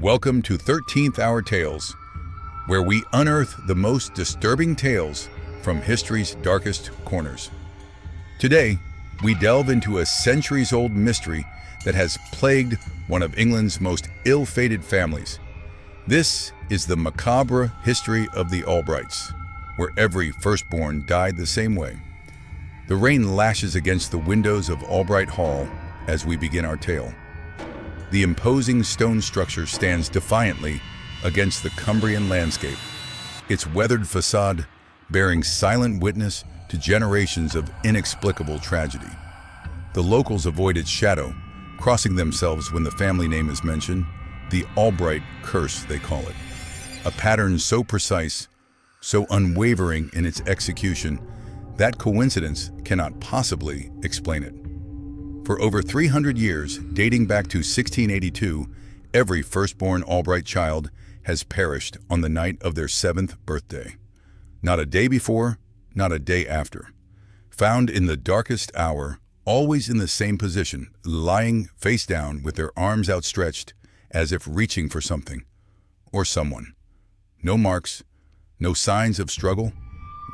Welcome to 13th Hour Tales, where we unearth the most disturbing tales from history's darkest corners. Today, we delve into a centuries-old mystery that has plagued one of England's most ill-fated families. This is the macabre history of the Albrights, where every firstborn died the same way. The rain lashes against the windows of Albright Hall as we begin our tale. The imposing stone structure stands defiantly against the Cumbrian landscape, its weathered façade bearing silent witness to generations of inexplicable tragedy. The locals avoid its shadow, crossing themselves when the family name is mentioned, the Albright Curse, they call it. A pattern so precise, so unwavering in its execution, that coincidence cannot possibly explain it. For over 300 years, dating back to 1682, every firstborn Albright child has perished on the night of their 7th birthday. Not a day before, not a day after. Found in the darkest hour, always in the same position, lying face down with their arms outstretched as if reaching for something or someone. No marks, no signs of struggle,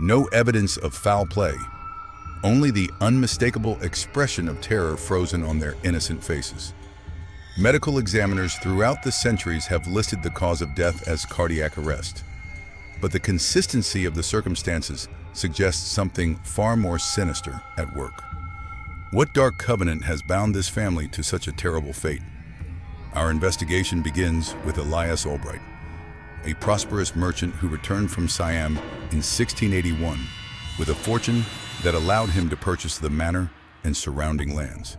no evidence of foul play. Only the unmistakable expression of terror frozen on their innocent faces. Medical examiners throughout the centuries have listed the cause of death as cardiac arrest, but the consistency of the circumstances suggests something far more sinister at work. What dark covenant has bound this family to such a terrible fate? Our investigation begins with Elias Albright, a prosperous merchant who returned from Siam in 1681 with a fortune that allowed him to purchase the manor and surrounding lands.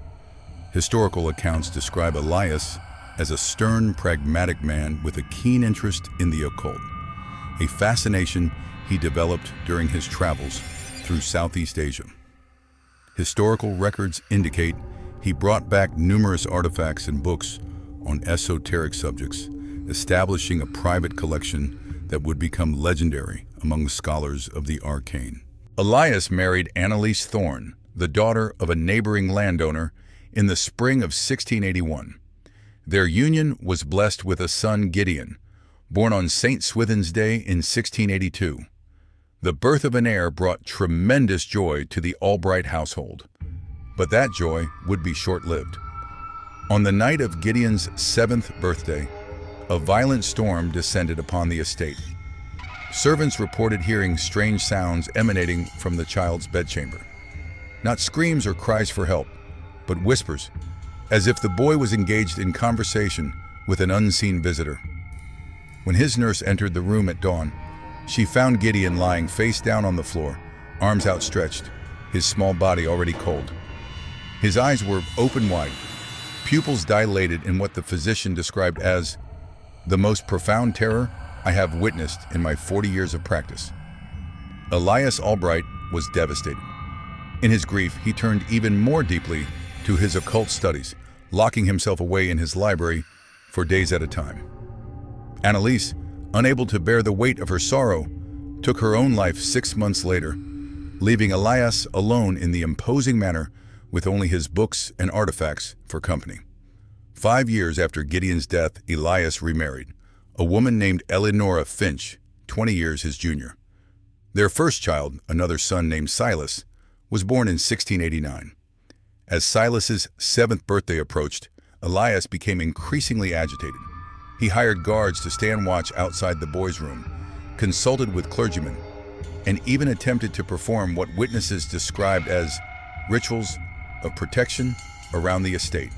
Historical accounts describe Elias as a stern, pragmatic man with a keen interest in the occult, a fascination he developed during his travels through Southeast Asia. Historical records indicate he brought back numerous artifacts and books on esoteric subjects, establishing a private collection that would become legendary among scholars of the arcane. Elias married Anneliese Thorne, the daughter of a neighboring landowner, in the spring of 1681. Their union was blessed with a son, Gideon, born on St. Swithin's Day in 1682. The birth of an heir brought tremendous joy to the Albright household, but that joy would be short-lived. On the night of Gideon's 7th birthday, a violent storm descended upon the estate. Servants reported hearing strange sounds emanating from the child's bedchamber. Not screams or cries for help, but whispers, as if the boy was engaged in conversation with an unseen visitor. When his nurse entered the room at dawn, she found Gideon lying face down on the floor, arms outstretched, his small body already cold. His eyes were open wide, pupils dilated in what the physician described as the most profound terror I have witnessed in my 40 years of practice. Elias Albright was devastated. In his grief, he turned even more deeply to his occult studies, locking himself away in his library for days at a time. Anneliese, unable to bear the weight of her sorrow, took her own life 6 months later, leaving Elias alone in the imposing manor with only his books and artifacts for company. 5 years after Gideon's death, Elias remarried a woman named Eleanora Finch, 20 years his junior. Their first child, another son named Silas, was born in 1689. As Silas's 7th birthday approached, Elias became increasingly agitated. He hired guards to stand watch outside the boys' room, consulted with clergymen, and even attempted to perform what witnesses described as rituals of protection around the estate.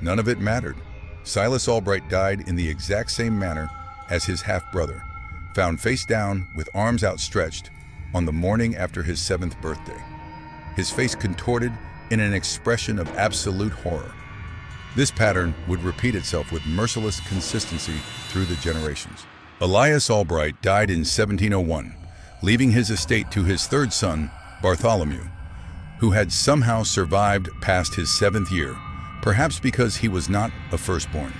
None of it mattered. Silas Albright died in the exact same manner as his half-brother, found face down with arms outstretched on the morning after his 7th birthday, his face contorted in an expression of absolute horror. This pattern would repeat itself with merciless consistency through the generations. Elias Albright died in 1701, leaving his estate to his third son, Bartholomew, who had somehow survived past his 7th year, perhaps because he was not a firstborn.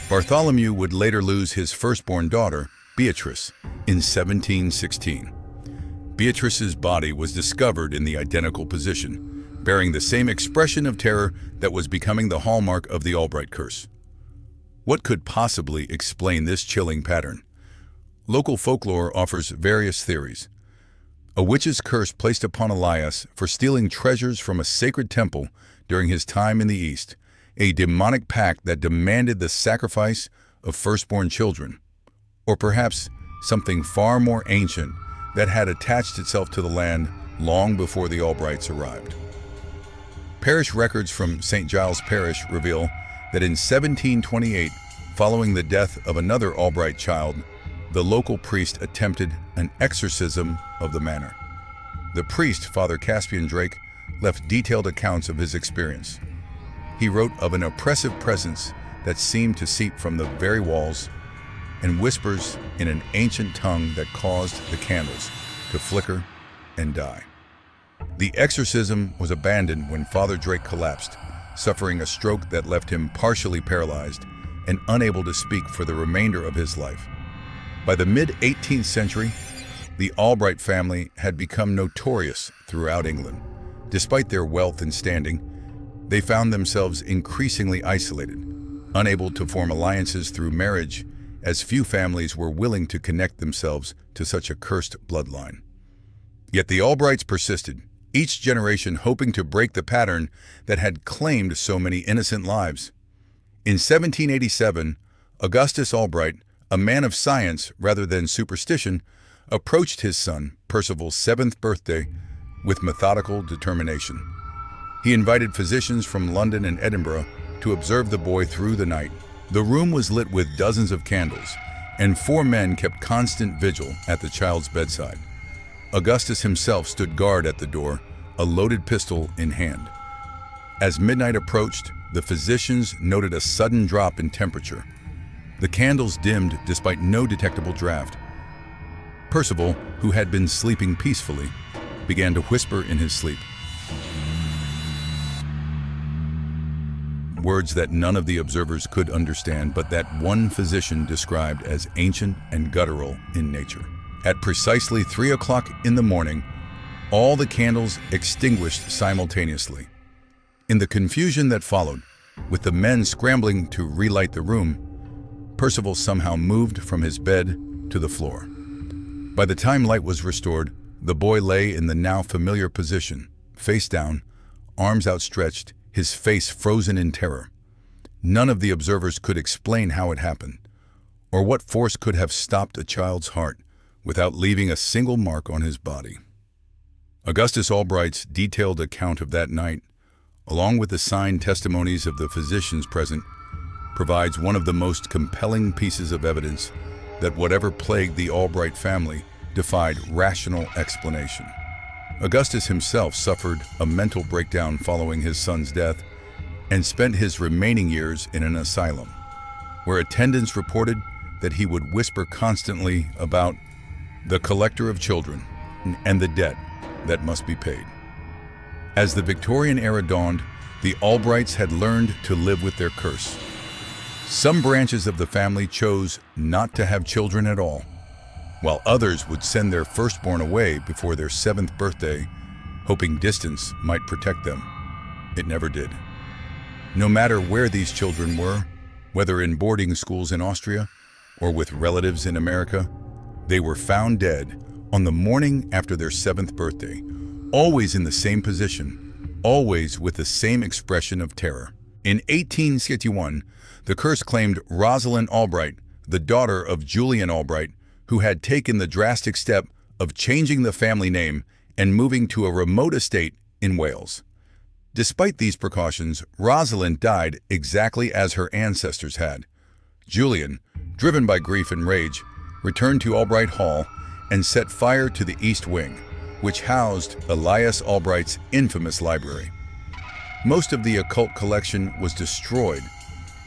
Bartholomew would later lose his firstborn daughter, Beatrice, in 1716. Beatrice's body was discovered in the identical position, bearing the same expression of terror that was becoming the hallmark of the Albright Curse. What could possibly explain this chilling pattern? Local folklore offers various theories. A witch's curse placed upon Elias for stealing treasures from a sacred temple during his time in the East, a demonic pact that demanded the sacrifice of firstborn children, or perhaps something far more ancient that had attached itself to the land long before the Albrights arrived. Parish records from St. Giles Parish reveal that in 1728, following the death of another Albright child, the local priest attempted an exorcism of the manor. The priest, Father Caspian Drake, left detailed accounts of his experience. He wrote of an oppressive presence that seemed to seep from the very walls, and whispers in an ancient tongue that caused the candles to flicker and die. The exorcism was abandoned when Father Drake collapsed, suffering a stroke that left him partially paralyzed and unable to speak for the remainder of his life. By the mid-18th century, the Albright family had become notorious throughout England. Despite their wealth and standing, they found themselves increasingly isolated, unable to form alliances through marriage, as few families were willing to connect themselves to such a cursed bloodline. Yet the Albrights persisted, each generation hoping to break the pattern that had claimed so many innocent lives. In 1787, Augustus Albright, a man of science rather than superstition, approached his son, Percival's 7th birthday, with methodical determination. He invited physicians from London and Edinburgh to observe the boy through the night. The room was lit with dozens of candles, and 4 men kept constant vigil at the child's bedside. Augustus himself stood guard at the door, a loaded pistol in hand. As midnight approached, the physicians noted a sudden drop in temperature. The candles dimmed despite no detectable draft. Percival, who had been sleeping peacefully, began to whisper in his sleep. Words that none of the observers could understand, but that one physician described as ancient and guttural in nature. At precisely 3 o'clock in the morning, all the candles extinguished simultaneously. In the confusion that followed, with the men scrambling to relight the room, Percival somehow moved from his bed to the floor. By the time light was restored, the boy lay in the now familiar position, face down, arms outstretched, his face frozen in terror. None of the observers could explain how it happened, or what force could have stopped a child's heart without leaving a single mark on his body. Augustus Albright's detailed account of that night, along with the signed testimonies of the physicians present, provides one of the most compelling pieces of evidence that whatever plagued the Albright family defied rational explanation. Augustus himself suffered a mental breakdown following his son's death and spent his remaining years in an asylum, where attendants reported that he would whisper constantly about the collector of children and the debt that must be paid. As the Victorian era dawned, the Albrights had learned to live with their curse. Some branches of the family chose not to have children at all, while others would send their firstborn away before their 7th birthday, hoping distance might protect them. It never did. No matter where these children were, whether in boarding schools in Austria or with relatives in America, they were found dead on the morning after their 7th birthday, always in the same position, always with the same expression of terror. In 1861, the curse claimed Rosalind Albright, the daughter of Julian Albright, who had taken the drastic step of changing the family name and moving to a remote estate in Wales. Despite these precautions, Rosalind died exactly as her ancestors had. Julian, driven by grief and rage, returned to Albright Hall and set fire to the East Wing, which housed Elias Albright's infamous library. Most of the occult collection was destroyed,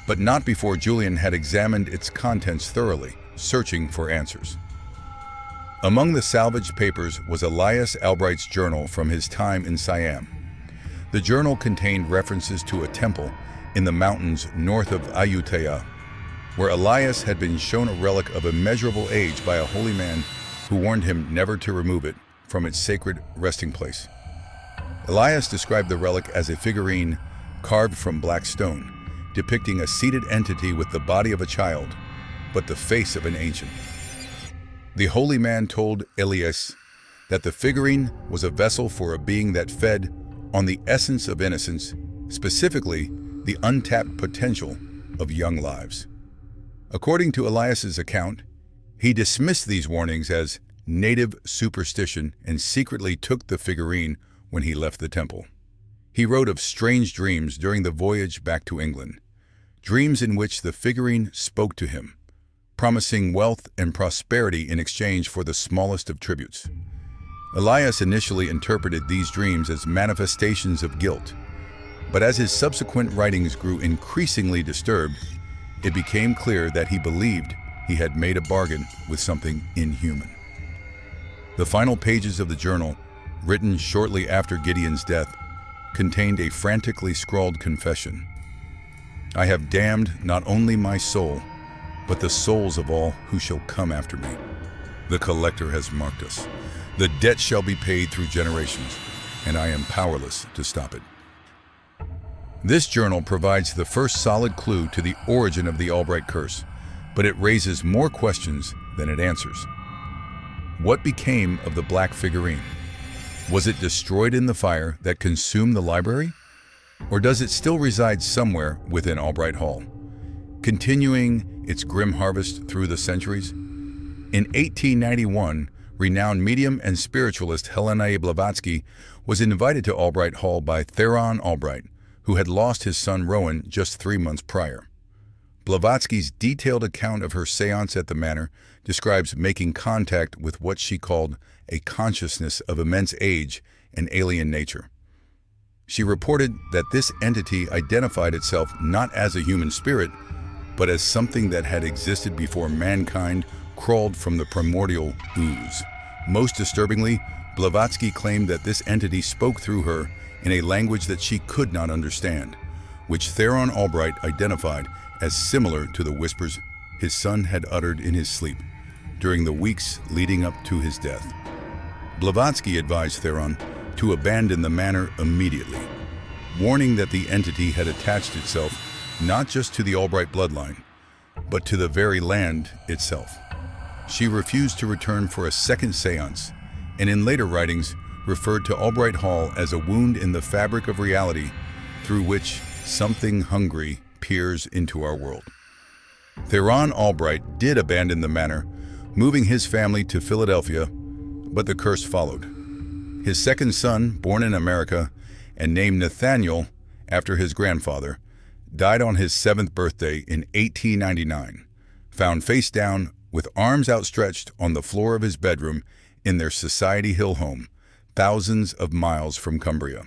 but not before Julian had examined its contents thoroughly, searching for answers. Among the salvaged papers was Elias Albright's journal from his time in Siam. The journal contained references to a temple in the mountains north of Ayutthaya, where Elias had been shown a relic of immeasurable age by a holy man who warned him never to remove it from its sacred resting place. Elias described the relic as a figurine carved from black stone, depicting a seated entity with the body of a child, but the face of an ancient. The holy man told Elias that the figurine was a vessel for a being that fed on the essence of innocence, specifically the untapped potential of young lives. According to Elias's account, he dismissed these warnings as native superstition and secretly took the figurine when he left the temple. He wrote of strange dreams during the voyage back to England, dreams in which the figurine spoke to him, promising wealth and prosperity in exchange for the smallest of tributes. Elias initially interpreted these dreams as manifestations of guilt, but as his subsequent writings grew increasingly disturbed, it became clear that he believed he had made a bargain with something inhuman. The final pages of the journal, written shortly after Gideon's death, contained a frantically scrawled confession. "I have damned not only my soul, but the souls of all who shall come after me. The collector has marked us. The debt shall be paid through generations, and I am powerless to stop it." This journal provides the first solid clue to the origin of the Albright Curse, but it raises more questions than it answers. What became of the black figurine? Was it destroyed in the fire that consumed the library? Or does it still reside somewhere within Albright Hall, continuing its grim harvest through the centuries? In 1891, renowned medium and spiritualist Helena Blavatsky was invited to Albright Hall by Theron Albright, who had lost his son Rowan just 3 months prior. Blavatsky's detailed account of her séance at the manor describes making contact with what she called a consciousness of immense age and alien nature. She reported that this entity identified itself not as a human spirit, but as something that had existed before mankind crawled from the primordial ooze. Most disturbingly, Blavatsky claimed that this entity spoke through her in a language that she could not understand, which Theron Albright identified as similar to the whispers his son had uttered in his sleep during the weeks leading up to his death. Blavatsky advised Theron to abandon the manor immediately, warning that the entity had attached itself not just to the Albright bloodline, but to the very land itself. She refused to return for a second séance, and in later writings referred to Albright Hall as a wound in the fabric of reality through which something hungry peers into our world. Theron Albright did abandon the manor, moving his family to Philadelphia, but the curse followed. His second son, born in America and named Nathaniel after his grandfather, died on his 7th birthday in 1899, found face down with arms outstretched on the floor of his bedroom in their Society Hill home, thousands of miles from Cumbria.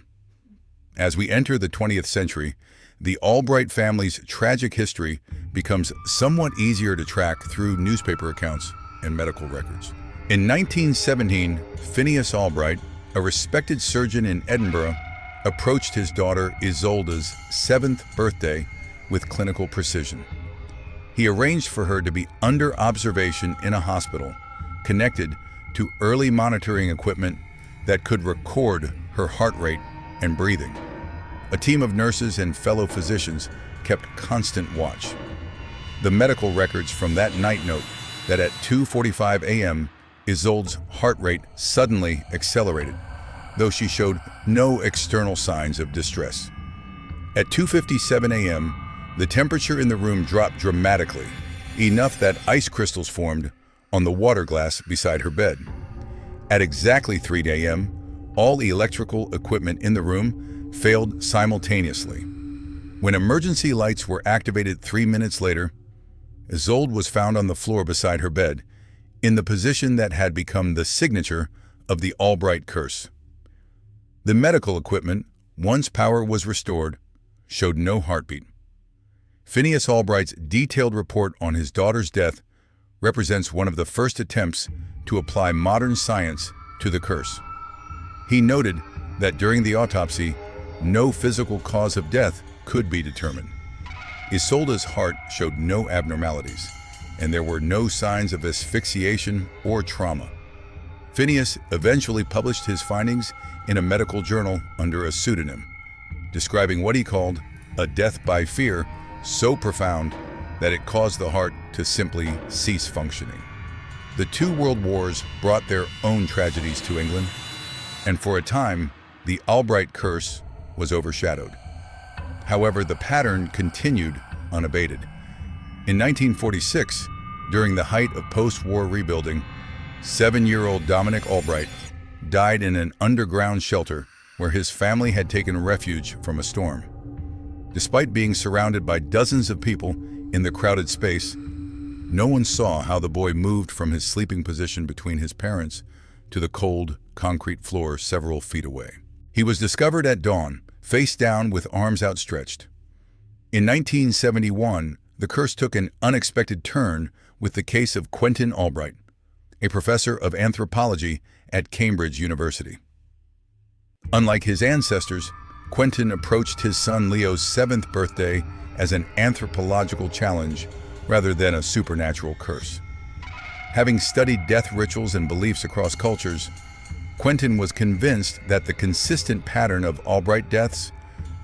As we enter the 20th century, the Albright family's tragic history becomes somewhat easier to track through newspaper accounts and medical records. In 1917, Phineas Albright, a respected surgeon in Edinburgh, approached his daughter Isolde's 7th birthday with clinical precision. He arranged for her to be under observation in a hospital, connected to early monitoring equipment that could record her heart rate and breathing. A team of nurses and fellow physicians kept constant watch. The medical records from that night note that at 2:45 a.m., Isolde's heart rate suddenly accelerated, though she showed no external signs of distress. At 2:57 a.m., the temperature in the room dropped dramatically, enough that ice crystals formed on the water glass beside her bed. At exactly 3 a.m., all electrical equipment in the room failed simultaneously. When emergency lights were activated 3 minutes later, Isolde was found on the floor beside her bed, in the position that had become the signature of the Albright Curse. The medical equipment, once power was restored, showed no heartbeat. Phineas Albright's detailed report on his daughter's death represents one of the first attempts to apply modern science to the curse. He noted that during the autopsy, no physical cause of death could be determined. Isolde's heart showed no abnormalities, and there were no signs of asphyxiation or trauma. Phineas eventually published his findings in a medical journal under a pseudonym, describing what he called a death by fear so profound that it caused the heart to simply cease functioning. The two world wars brought their own tragedies to England, and for a time, the Albright Curse was overshadowed. However, the pattern continued unabated. In 1946, during the height of post-war rebuilding, 7-year-old Dominic Albright died in an underground shelter where his family had taken refuge from a storm. Despite being surrounded by dozens of people in the crowded space, no one saw how the boy moved from his sleeping position between his parents to the cold, concrete floor several feet away. He was discovered at dawn, face down with arms outstretched. In 1971, the curse took an unexpected turn with the case of Quentin Albright, a professor of anthropology at Cambridge University. Unlike his ancestors, Quentin approached his son Leo's 7th birthday as an anthropological challenge rather than a supernatural curse. Having studied death rituals and beliefs across cultures, Quentin was convinced that the consistent pattern of Albright deaths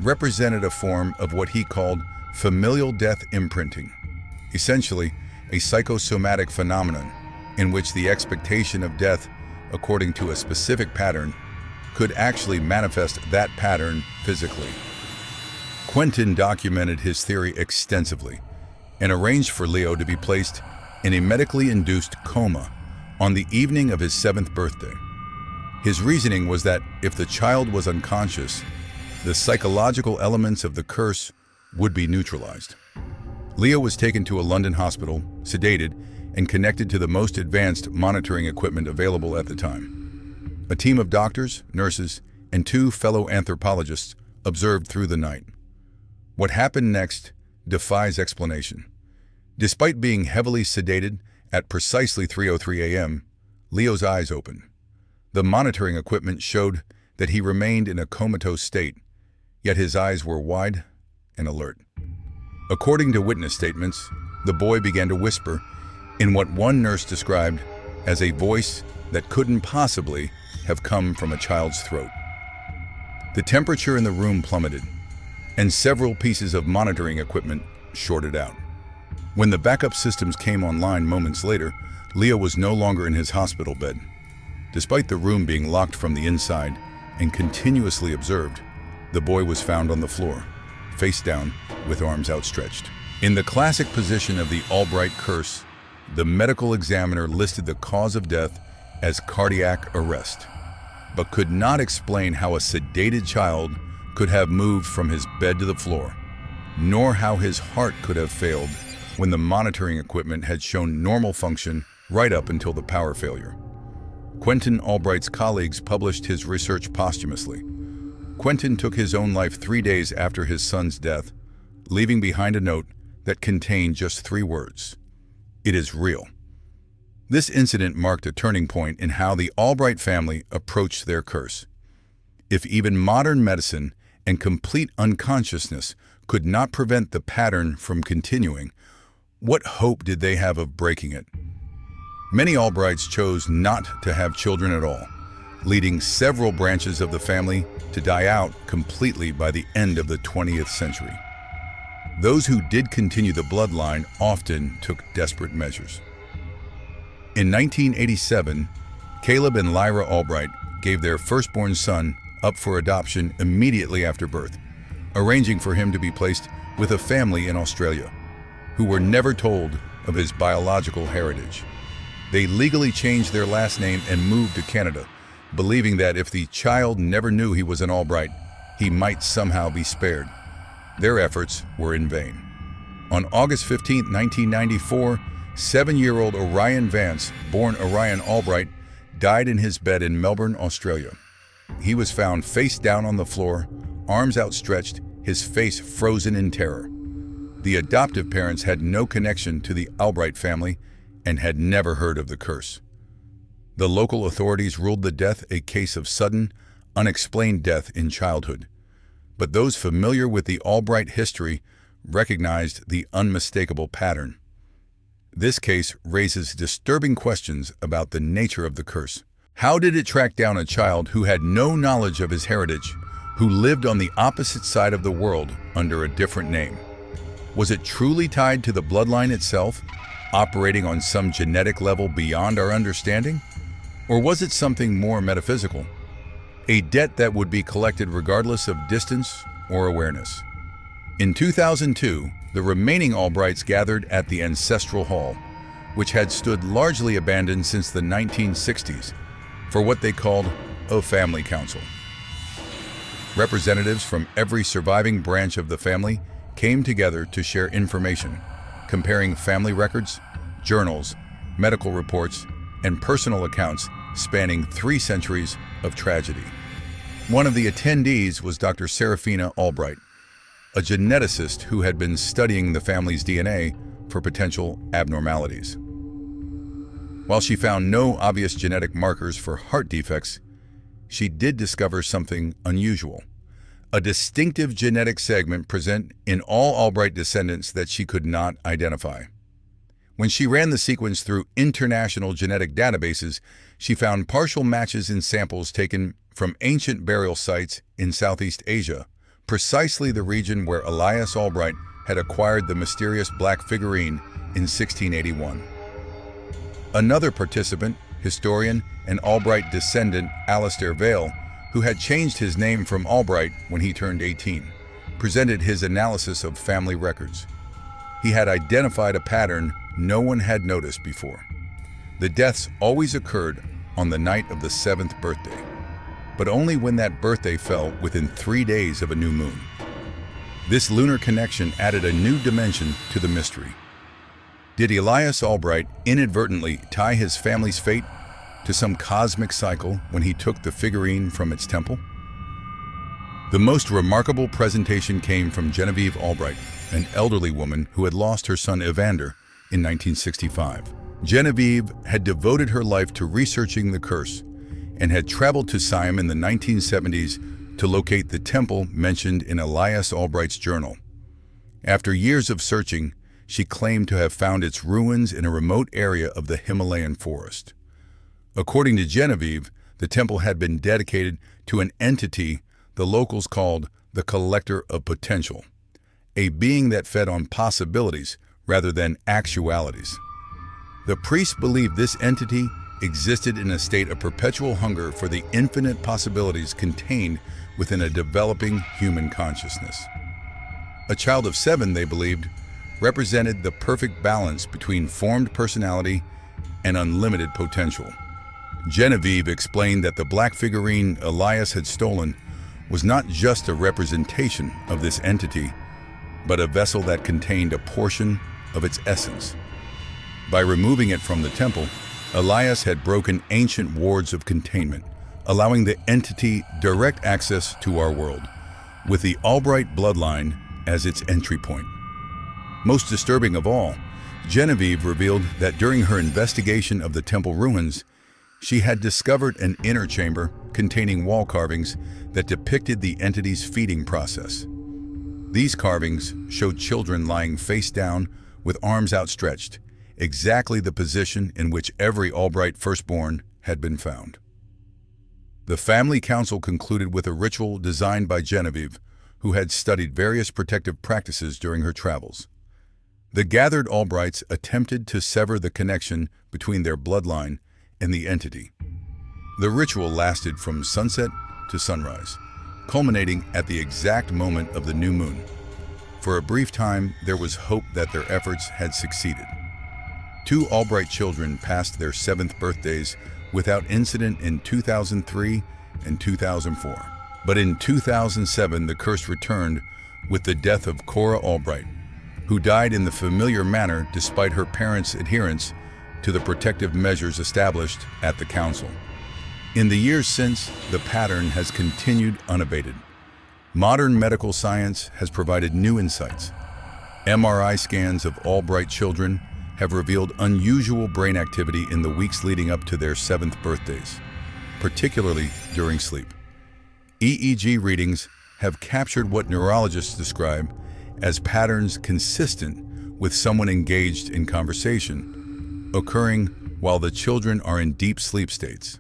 represented a form of what he called familial death imprinting, essentially a psychosomatic phenomenon in which the expectation of death according to a specific pattern could actually manifest that pattern physically. Quentin documented his theory extensively and arranged for Leo to be placed in a medically induced coma on the evening of his 7th birthday. His reasoning was that if the child was unconscious, the psychological elements of the curse would be neutralized. Leo was taken to a London hospital, sedated, and connected to the most advanced monitoring equipment available at the time. A team of doctors, nurses, and 2 fellow anthropologists observed through the night. What happened next defies explanation. Despite being heavily sedated at precisely 3:03 a.m., Leo's eyes opened. The monitoring equipment showed that he remained in a comatose state, yet his eyes were wide and alert. According to witness statements, the boy began to whisper in what one nurse described as a voice that couldn't possibly have come from a child's throat. The temperature in the room plummeted, and several pieces of monitoring equipment shorted out. When the backup systems came online moments later, Leo was no longer in his hospital bed. Despite the room being locked from the inside and continuously observed, the boy was found on the floor, face down, with arms outstretched. In the classic position of the Albright Curse, the medical examiner listed the cause of death as cardiac arrest, but could not explain how a sedated child could have moved from his bed to the floor, nor how his heart could have failed when the monitoring equipment had shown normal function right up until the power failure. Quentin Albright's colleagues published his research posthumously. Quentin took his own life 3 days after his son's death, leaving behind a note that contained just 3 words: "It is real." This incident marked a turning point in how the Albright family approached their curse. If even modern medicine and complete unconsciousness could not prevent the pattern from continuing, what hope did they have of breaking it? Many Albrights chose not to have children at all, leading several branches of the family to die out completely by the end of the 20th century. Those who did continue the bloodline often took desperate measures. In 1987, Caleb and Lyra Albright gave their firstborn son up for adoption immediately after birth, arranging for him to be placed with a family in Australia, who were never told of his biological heritage. They legally changed their last name and moved to Canada, believing that if the child never knew he was an Albright, he might somehow be spared. Their efforts were in vain. On August 15, 1994, 7-year-old Orion Vance, born Orion Albright, died in his bed in Melbourne, Australia. He was found face down on the floor, arms outstretched, his face frozen in terror. The adoptive parents had no connection to the Albright family and had never heard of the curse. The local authorities ruled the death a case of sudden, unexplained death in childhood. But those familiar with the Albright history recognized the unmistakable pattern. This case raises disturbing questions about the nature of the curse. How did it track down a child who had no knowledge of his heritage, who lived on the opposite side of the world under a different name? Was it truly tied to the bloodline itself, operating on some genetic level beyond our understanding? Or was it something more metaphysical? A debt that would be collected regardless of distance or awareness. In 2002, the remaining Albrights gathered at the Ancestral Hall, which had stood largely abandoned since the 1960s, for what they called a family council. Representatives from every surviving branch of the family came together to share information, comparing family records, journals, medical reports, and personal accounts spanning 3 centuries of tragedy. One of the attendees was Dr. Serafina Albright, a geneticist who had been studying the family's DNA for potential abnormalities. While she found no obvious genetic markers for heart defects, she did discover something unusual, a distinctive genetic segment present in all Albright descendants that she could not identify. When she ran the sequence through international genetic databases, she found partial matches in samples taken from ancient burial sites in Southeast Asia, precisely the region where Elias Albright had acquired the mysterious black figurine in 1681. Another participant, historian and Albright descendant Alistair Vale, who had changed his name from Albright when he turned 18, presented his analysis of family records. He had identified a pattern no one had noticed before. The deaths always occurred on the night of the 7th birthday, but only when that birthday fell within 3 days of a new moon. This lunar connection added a new dimension to the mystery. Did Elias Albright inadvertently tie his family's fate to some cosmic cycle when he took the figurine from its temple? The most remarkable presentation came from Genevieve Albright, an elderly woman who had lost her son Evander in 1965. Genevieve had devoted her life to researching the curse and had traveled to Siam in the 1970s to locate the temple mentioned in Elias Albright's journal. After years of searching, she claimed to have found its ruins in a remote area of the Himalayan forest. According to Genevieve, the temple had been dedicated to an entity the locals called the Collector of Potential, a being that fed on possibilities rather than actualities. The priests believed this entity existed in a state of perpetual hunger for the infinite possibilities contained within a developing human consciousness. A child of 7, they believed, represented the perfect balance between formed personality and unlimited potential. Genevieve explained that the black figurine Elias had stolen was not just a representation of this entity, but a vessel that contained a portion of its essence. By removing it from the temple, Elias had broken ancient wards of containment, allowing the entity direct access to our world, with the Albright bloodline as its entry point. Most disturbing of all, Genevieve revealed that during her investigation of the temple ruins, she had discovered an inner chamber containing wall carvings that depicted the entity's feeding process. These carvings showed children lying face down with arms outstretched, exactly the position in which every Albright firstborn had been found. The family council concluded with a ritual designed by Genevieve, who had studied various protective practices during her travels. The gathered Albrights attempted to sever the connection between their bloodline and the entity. The ritual lasted from sunset to sunrise, culminating at the exact moment of the new moon. For a brief time, there was hope that their efforts had succeeded. 2 Albright children passed their 7th birthdays without incident in 2003 and 2004. But in 2007, the curse returned with the death of Cora Albright, who died in the familiar manner despite her parents' adherence to the protective measures established at the council. In the years since, the pattern has continued unabated. Modern medical science has provided new insights. MRI scans of Albright children have revealed unusual brain activity in the weeks leading up to their 7th birthdays, particularly during sleep. EEG readings have captured what neurologists describe as patterns consistent with someone engaged in conversation, occurring while the children are in deep sleep states.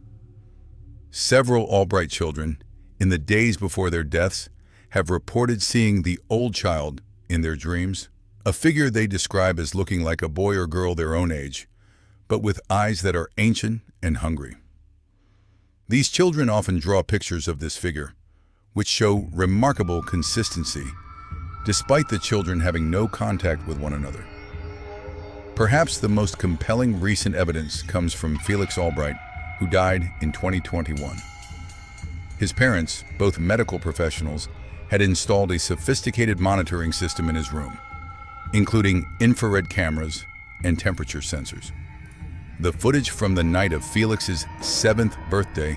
Several Albright children, in the days before their deaths, have reported seeing the old child in their dreams a figure they describe as looking like a boy or girl their own age, but with eyes that are ancient and hungry. These children often draw pictures of this figure, which show remarkable consistency, despite the children having no contact with one another. Perhaps the most compelling recent evidence comes from Felix Albright, who died in 2021. His parents, both medical professionals, had installed a sophisticated monitoring system in his room, including infrared cameras and temperature sensors. The footage from the night of Felix's 7th birthday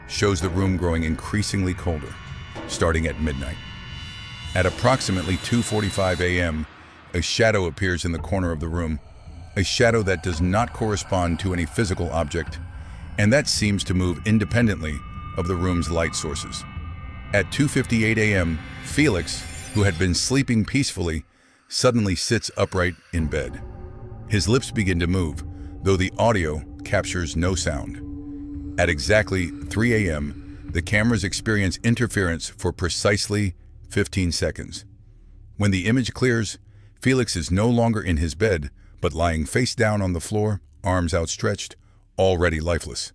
shows the room growing increasingly colder, starting at midnight. At approximately 2:45 a.m., a shadow appears in the corner of the room, a shadow that does not correspond to any physical object, and that seems to move independently of the room's light sources. At 2:58 a.m., Felix, who had been sleeping peacefully, suddenly sits upright in bed. His lips begin to move, though the audio captures no sound. At exactly 3 a.m., the cameras experience interference for precisely 15 seconds. When the image clears, Felix is no longer in his bed, but lying face down on the floor, arms outstretched, already lifeless.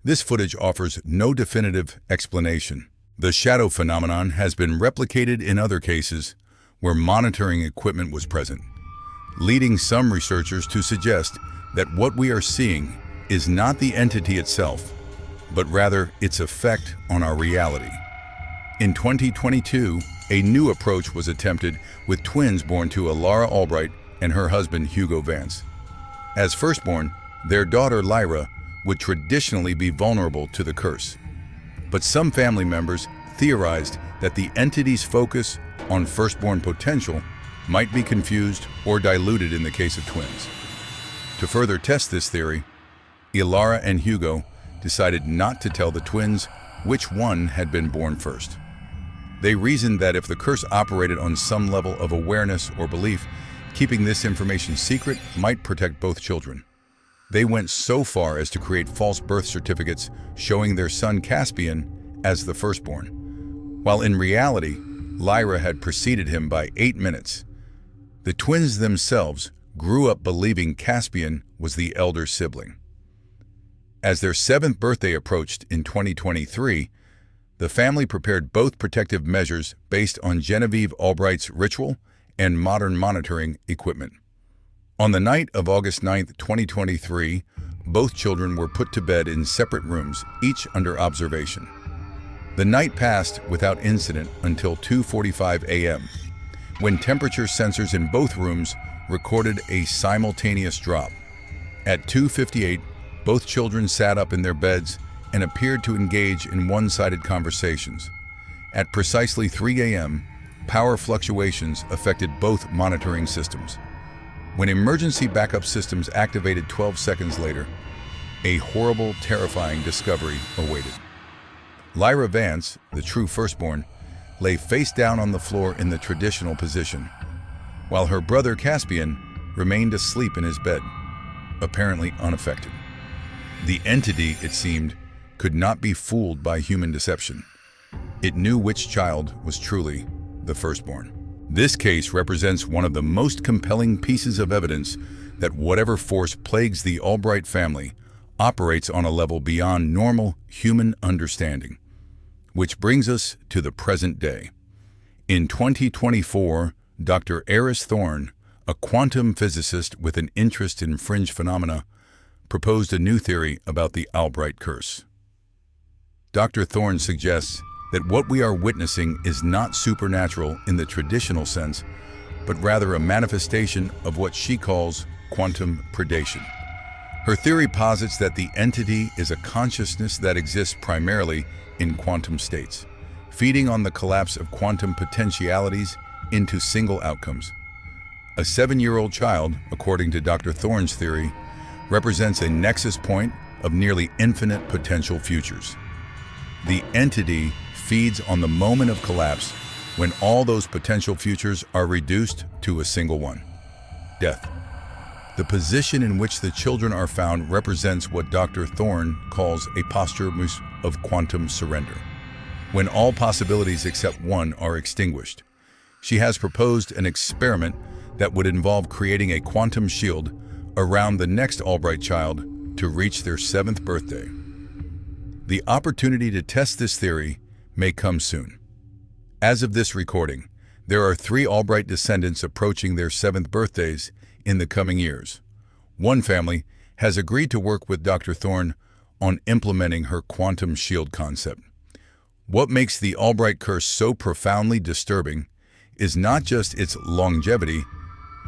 This footage offers no definitive explanation. The shadow phenomenon has been replicated in other cases where monitoring equipment was present, leading some researchers to suggest that what we are seeing is not the entity itself, but rather its effect on our reality. In 2022, a new approach was attempted with twins born to Alara Albright and her husband Hugo Vance. As firstborn, their daughter Lyra would traditionally be vulnerable to the curse. But some family members theorized that the entity's focus on firstborn potential might be confused or diluted in the case of twins. To further test this theory, Alara and Hugo decided not to tell the twins which one had been born first. They reasoned that if the curse operated on some level of awareness or belief, keeping this information secret might protect both children. They went so far as to create false birth certificates showing their son Caspian as the firstborn, while in reality, Lyra had preceded him by 8 minutes. The twins themselves grew up believing Caspian was the elder sibling. As their 7th birthday approached in 2023, the family prepared both protective measures based on Genevieve Albright's ritual and modern monitoring equipment. On the night of August 9, 2023, both children were put to bed in separate rooms, each under observation. The night passed without incident until 2:45 a.m., when temperature sensors in both rooms recorded a simultaneous drop. At 2:58, both children sat up in their beds and appeared to engage in one-sided conversations. At precisely 3 a.m., power fluctuations affected both monitoring systems. When emergency backup systems activated 12 seconds later, a horrible, terrifying discovery awaited. Lyra Vance, the true firstborn, lay face down on the floor in the traditional position, while her brother Caspian remained asleep in his bed, apparently unaffected. The entity, it seemed, could not be fooled by human deception. It knew which child was truly the firstborn. This case represents one of the most compelling pieces of evidence that whatever force plagues the Albright family operates on a level beyond normal human understanding. Which brings us to the present day. In 2024, Dr. Eris Thorne, a quantum physicist with an interest in fringe phenomena, proposed a new theory about the Albright Curse. Dr. Thorne suggests that what we are witnessing is not supernatural in the traditional sense, but rather a manifestation of what she calls quantum predation. Her theory posits that the entity is a consciousness that exists primarily in quantum states, feeding on the collapse of quantum potentialities into single outcomes. A 7-year-old child, according to Dr. Thorne's theory, represents a nexus point of nearly infinite potential futures. The entity feeds on the moment of collapse when all those potential futures are reduced to a single one: death. The position in which the children are found represents what Dr. Thorne calls a posture of quantum surrender, when all possibilities except one are extinguished. She has proposed an experiment that would involve creating a quantum shield around the next Albright child to reach their 7th birthday. The opportunity to test this theory may come soon. As of this recording, there are 3 Albright descendants approaching their 7th birthdays in the coming years. One family has agreed to work with Dr. Thorne on implementing her quantum shield concept. What makes the Albright Curse so profoundly disturbing is not just its longevity,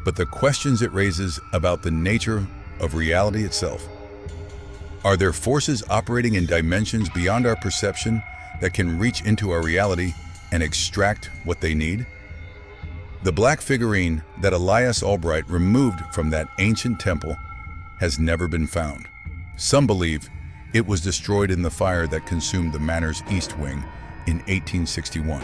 but the questions it raises about the nature of reality itself. Are there forces operating in dimensions beyond our perception that can reach into our reality and extract what they need? The black figurine that Elias Albright removed from that ancient temple has never been found. Some believe it was destroyed in the fire that consumed the manor's east wing in 1861.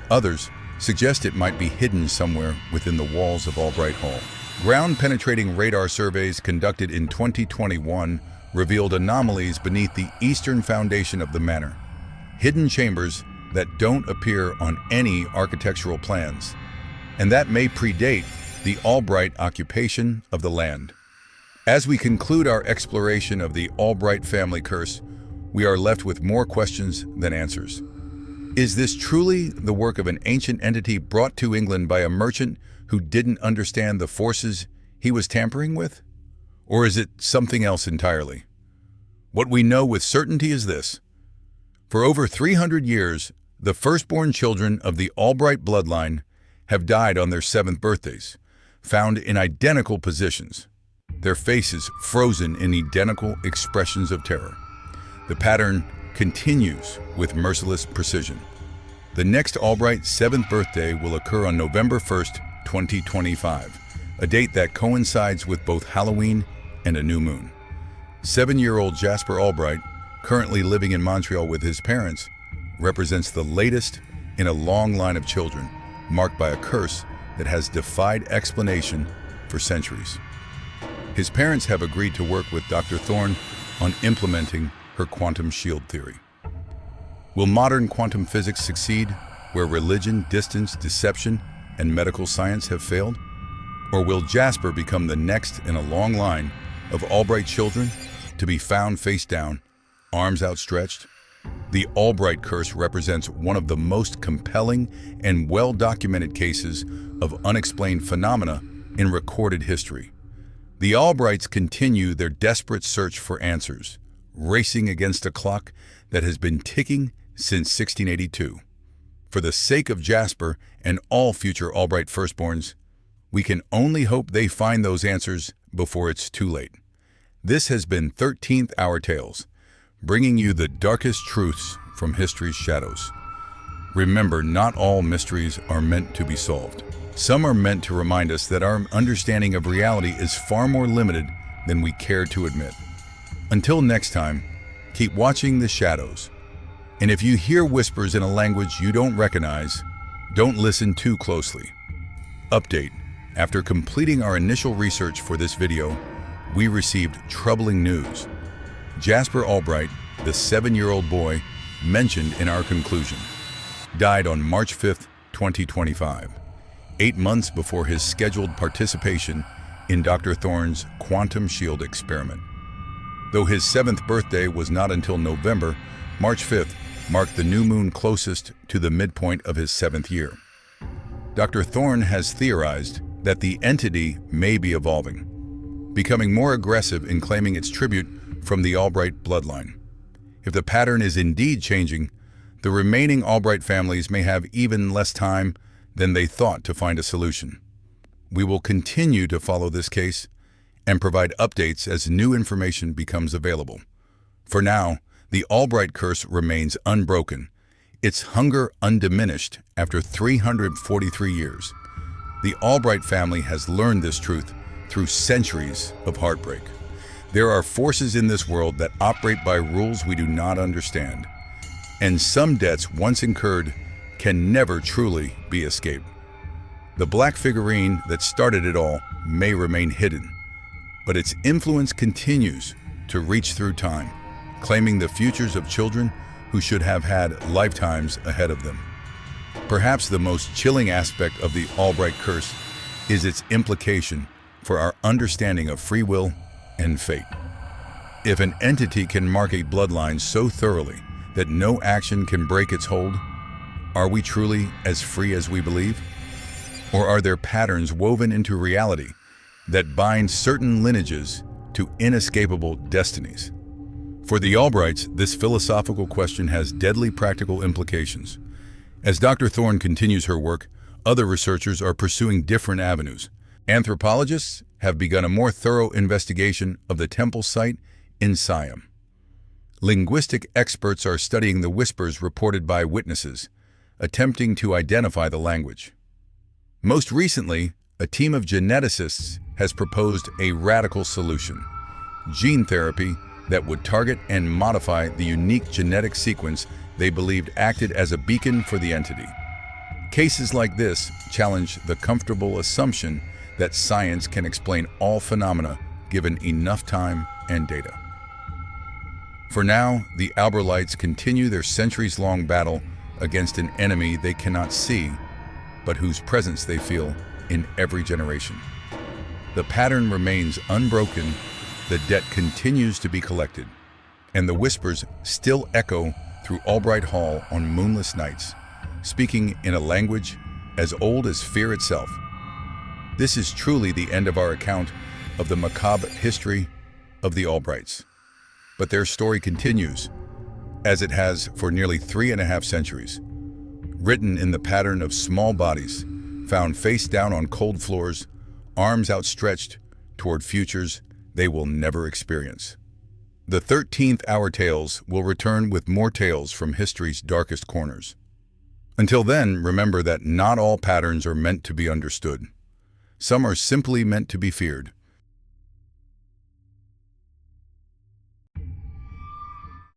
Others suggest it might be hidden somewhere within the walls of Albright Hall. Ground-penetrating radar surveys conducted in 2021 revealed anomalies beneath the eastern foundation of the manor, hidden chambers that don't appear on any architectural plans, and that may predate the Albright occupation of the land. As we conclude our exploration of the Albright family curse, we are left with more questions than answers. Is this truly the work of an ancient entity brought to England by a merchant who didn't understand the forces he was tampering with? Or is it something else entirely? What we know with certainty is this. For over 300 years, the firstborn children of the Albright bloodline have died on their 7th birthdays, found in identical positions, their faces frozen in identical expressions of terror. The pattern continues with merciless precision. The next Albright's 7th birthday will occur on November 1st, 2025, a date that coincides with both Halloween and a new moon. 7-year-old Jasper Albright, currently living in Montreal with his parents, represents the latest in a long line of children marked by a curse that has defied explanation for centuries. His parents have agreed to work with Dr. Thorne on implementing her quantum shield theory. Will modern quantum physics succeed where religion, distance, deception, and medical science have failed? Or will Jasper become the next in a long line of Albright children to be found face down, arms outstretched? The Albright Curse represents one of the most compelling and well-documented cases of unexplained phenomena in recorded history. The Albrights continue their desperate search for answers, racing against a clock that has been ticking since 1682. For the sake of Jasper and all future Albright firstborns, we can only hope they find those answers before it's too late. This has been 13th Hour Tales, bringing you the darkest truths from history's shadows. Remember, not all mysteries are meant to be solved. Some are meant to remind us that our understanding of reality is far more limited than we care to admit. Until next time, keep watching the shadows. And if you hear whispers in a language you don't recognize, don't listen too closely. Update: after completing our initial research for this video, we received troubling news. Jasper Albright, the 7-year-old boy mentioned in our conclusion, died on March 5, 2025, 8 months before his scheduled participation in Dr. Thorne's quantum shield experiment. Though his 7th birthday was not until November, March 5th marked the new moon closest to the midpoint of his 7th year. Dr. Thorne has theorized that the entity may be evolving, becoming more aggressive in claiming its tribute from the Albright bloodline. If the pattern is indeed changing, the remaining Albright families may have even less time than they thought to find a solution. We will continue to follow this case and provide updates as new information becomes available. For now, the Albright Curse remains unbroken, its hunger undiminished after 343 years. The Albright family has learned this truth through centuries of heartbreak. There are forces in this world that operate by rules we do not understand, and some debts once incurred can never truly be escaped. The black figurine that started it all may remain hidden, but its influence continues to reach through time, claiming the futures of children who should have had lifetimes ahead of them. Perhaps the most chilling aspect of the Albright Curse is its implication for our understanding of free will and fate. If an entity can mark a bloodline so thoroughly that no action can break its hold, are we truly as free as we believe? Or are there patterns woven into reality that bind certain lineages to inescapable destinies? For the Albrights, this philosophical question has deadly practical implications. As Dr. Thorne continues her work, other researchers are pursuing different avenues. Anthropologists have begun a more thorough investigation of the temple site in Siam. Linguistic experts are studying the whispers reported by witnesses, attempting to identify the language. Most recently, a team of geneticists has proposed a radical solution: gene therapy that would target and modify the unique genetic sequence they believed acted as a beacon for the entity. Cases like this challenge the comfortable assumption that science can explain all phenomena given enough time and data. For now, the Albrights continue their centuries-long battle against an enemy they cannot see, but whose presence they feel in every generation. The pattern remains unbroken, the debt continues to be collected, and the whispers still echo through Albright Hall on moonless nights, speaking in a language as old as fear itself. This is truly the end of our account of the macabre history of the Albrights. But their story continues, as it has for nearly 3.5 centuries, written in the pattern of small bodies, found face down on cold floors, arms outstretched toward futures they will never experience. The 13th Hour Tales will return with more tales from history's darkest corners. Until then, remember that not all patterns are meant to be understood. Some are simply meant to be feared.